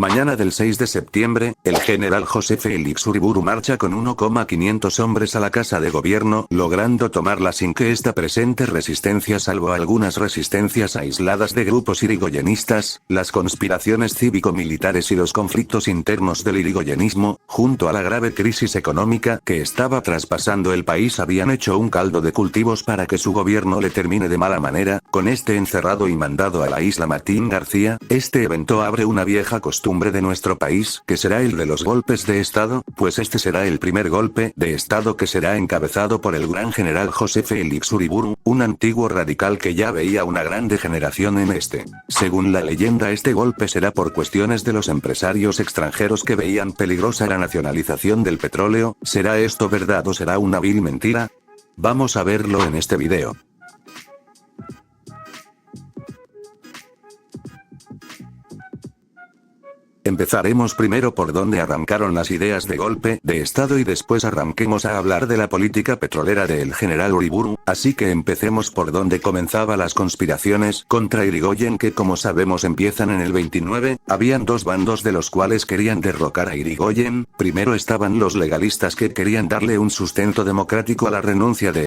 Mañana del 6 de septiembre, el general José Félix Uriburu marcha con 1,500 hombres a la Casa de Gobierno, logrando tomarla sin que ésta presente resistencia salvo algunas resistencias aisladas de grupos irigoyenistas, las conspiraciones cívico-militares y los conflictos internos del irigoyenismo, junto a la grave crisis económica que estaba traspasando el país habían hecho un caldo de cultivos para que su gobierno le termine de mala manera, con este encerrado y mandado a la isla Martín García. Este evento abre una vieja costumbre de nuestro país, que será el de los golpes de Estado, pues este será el primer golpe de Estado que será encabezado por el gran general José Félix Uriburu, un antiguo radical que ya veía una gran degeneración en este. Según la leyenda, este golpe será por cuestiones de los empresarios extranjeros que veían peligrosa la nacionalización del petróleo. ¿Será esto verdad o será una vil mentira? Vamos a verlo en este video. Empezaremos primero por donde arrancaron las ideas de golpe de Estado y después arranquemos a hablar de la política petrolera del general Uriburu, así que empecemos por donde comenzaban las conspiraciones contra Irigoyen que como sabemos empiezan en el 29, habían dos bandos de los cuales querían derrocar a Irigoyen. Primero estaban los legalistas que querían darle un sustento democrático a la renuncia de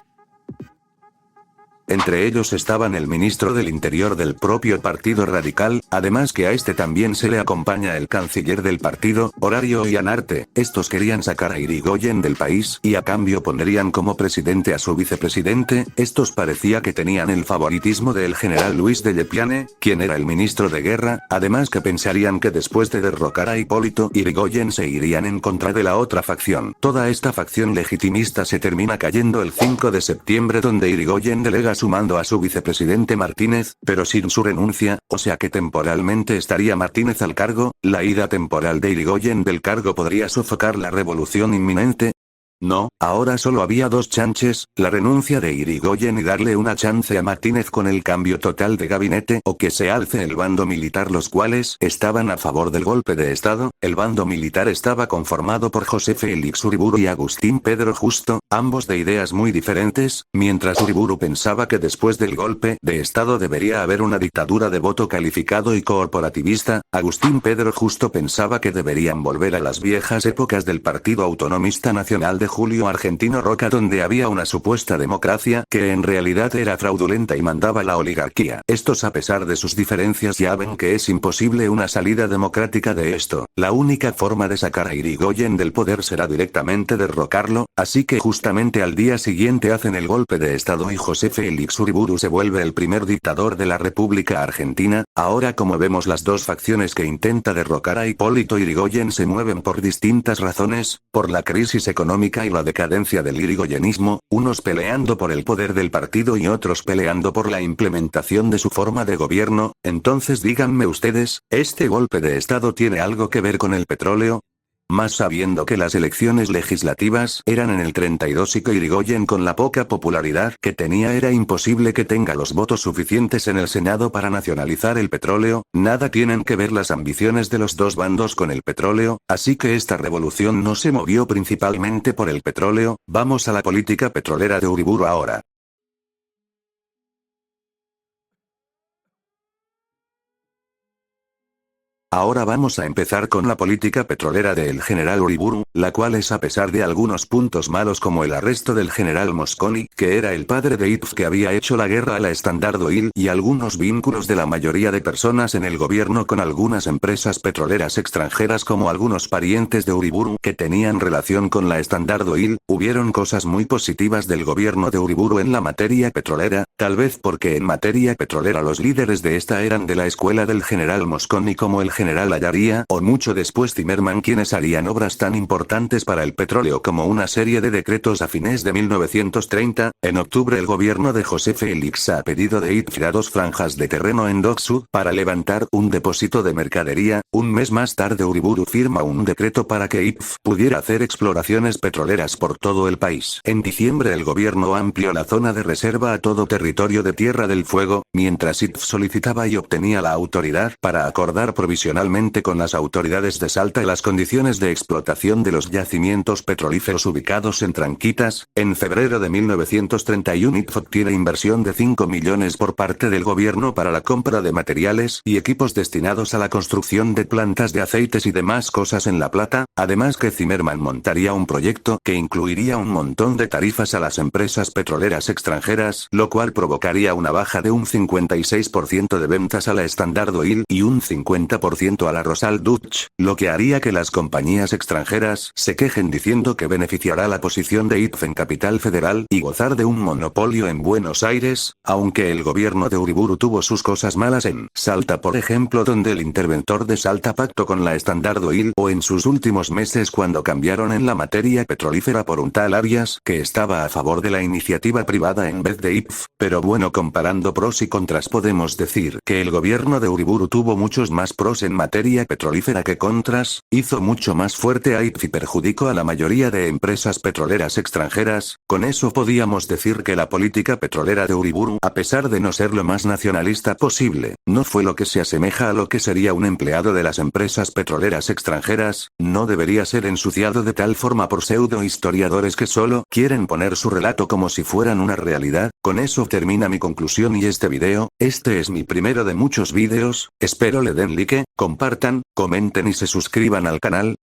Entre ellos estaban el ministro del Interior del propio Partido Radical, además que a este también se le acompaña el canciller del partido, Horario Ianarte. Estos querían sacar a Irigoyen del país y a cambio pondrían como presidente a su vicepresidente. Estos parecía que tenían el favoritismo del general Luis de Llepiane, quien era el ministro de guerra, además que pensarían que después de derrocar a Hipólito Yrigoyen se irían en contra de la otra facción. Toda esta facción legitimista se termina cayendo el 5 de septiembre donde Irigoyen delega su mando a su vicepresidente Martínez, pero sin su renuncia, o sea que temporalmente estaría Martínez al cargo. La ida temporal de Irigoyen del cargo podría sofocar la revolución inminente. No, ahora solo había dos chances, la renuncia de Irigoyen y darle una chance a Martínez con el cambio total de gabinete o que se alce el bando militar, los cuales estaban a favor del golpe de Estado. El bando militar estaba conformado por José Félix Uriburu y Agustín Pedro Justo, ambos de ideas muy diferentes, mientras Uriburu pensaba que después del golpe de Estado debería haber una dictadura de voto calificado y corporativista. Agustín Pedro Justo pensaba que deberían volver a las viejas épocas del Partido Autonomista Nacional de Julio Argentino Roca, donde había una supuesta democracia que en realidad era fraudulenta y mandaba la oligarquía. Estos, a pesar de sus diferencias, ya ven que es imposible una salida democrática de esto. La única forma de sacar a Irigoyen del poder será directamente derrocarlo, así que justamente al día siguiente hacen el golpe de Estado y José Félix Uriburu se vuelve el primer dictador de la República Argentina. Ahora, como vemos, las dos facciones que intenta derrocar a Hipólito Yrigoyen se mueven por distintas razones, por la crisis económica y la decadencia del irigoyenismo, unos peleando por el poder del partido y otros peleando por la implementación de su forma de gobierno. Entonces díganme ustedes, ¿este golpe de Estado tiene algo que ver con el petróleo? Más sabiendo que las elecciones legislativas eran en el 32 y que Irigoyen, con la poca popularidad que tenía, era imposible que tenga los votos suficientes en el Senado para nacionalizar el petróleo. Nada tienen que ver las ambiciones de los dos bandos con el petróleo, así que esta revolución no se movió principalmente por el petróleo. Vamos a la política petrolera de Uriburu ahora. Ahora vamos a empezar con la política petrolera del general Uriburu, la cual es, a pesar de algunos puntos malos como el arresto del general Mosconi, que era el padre de Ipf que había hecho la guerra a la Standard Oil, y algunos vínculos de la mayoría de personas en el gobierno con algunas empresas petroleras extranjeras como algunos parientes de Uriburu que tenían relación con la Standard Oil, hubieron cosas muy positivas del gobierno de Uriburu en la materia petrolera, tal vez porque en materia petrolera los líderes de esta eran de la escuela del general Mosconi como el general Ayaría o mucho después Timerman, quienes harían obras tan importantes para el petróleo como una serie de decretos a fines de 1930. En octubre el gobierno de José Félix a pedido de Ipf a 2 franjas de terreno en Dock Sud para levantar un depósito de mercadería. Un mes más tarde Uriburu firma un decreto para que Ipf pudiera hacer exploraciones petroleras por todo el país. En diciembre el gobierno amplió la zona de reserva a todo territorio de Tierra del Fuego, mientras Ipf solicitaba y obtenía la autoridad para acordar provisionalmente internacionalmente con las autoridades de Salta las condiciones de explotación de los yacimientos petrolíferos ubicados en Tranquitas. En febrero de 1931 IPF obtiene inversión de 5 millones por parte del gobierno para la compra de materiales y equipos destinados a la construcción de plantas de aceites y demás cosas en La Plata, además que Zimmerman montaría un proyecto que incluiría un montón de tarifas a las empresas petroleras extranjeras, lo cual provocaría una baja de un 56% de ventas a la Standard Oil y un 50% a la Rosal Dutch, lo que haría que las compañías extranjeras se quejen diciendo que beneficiará la posición de IPF en Capital Federal y gozar de un monopolio en Buenos Aires, aunque el gobierno de Uriburu tuvo sus cosas malas en Salta, por ejemplo, donde el interventor de Salta pactó con la Standard Oil, o en sus últimos meses cuando cambiaron en la materia petrolífera por un tal Arias que estaba a favor de la iniciativa privada en vez de IPF, pero bueno, comparando pros y contras podemos decir que el gobierno de Uriburu tuvo muchos más pros en materia petrolífera que contras, hizo mucho más fuerte a IPF y perjudicó a la mayoría de empresas petroleras extranjeras. Con eso podíamos decir que la política petrolera de Uriburu, a pesar de no ser lo más nacionalista posible, no fue lo que se asemeja a lo que sería un empleado de las empresas petroleras extranjeras, no debería ser ensuciado de tal forma por pseudo historiadores que solo quieren poner su relato como si fueran una realidad. Con eso termina mi conclusión y este video. Este es mi primero de muchos videos, espero le den like, compartan, comenten y se suscriban al canal.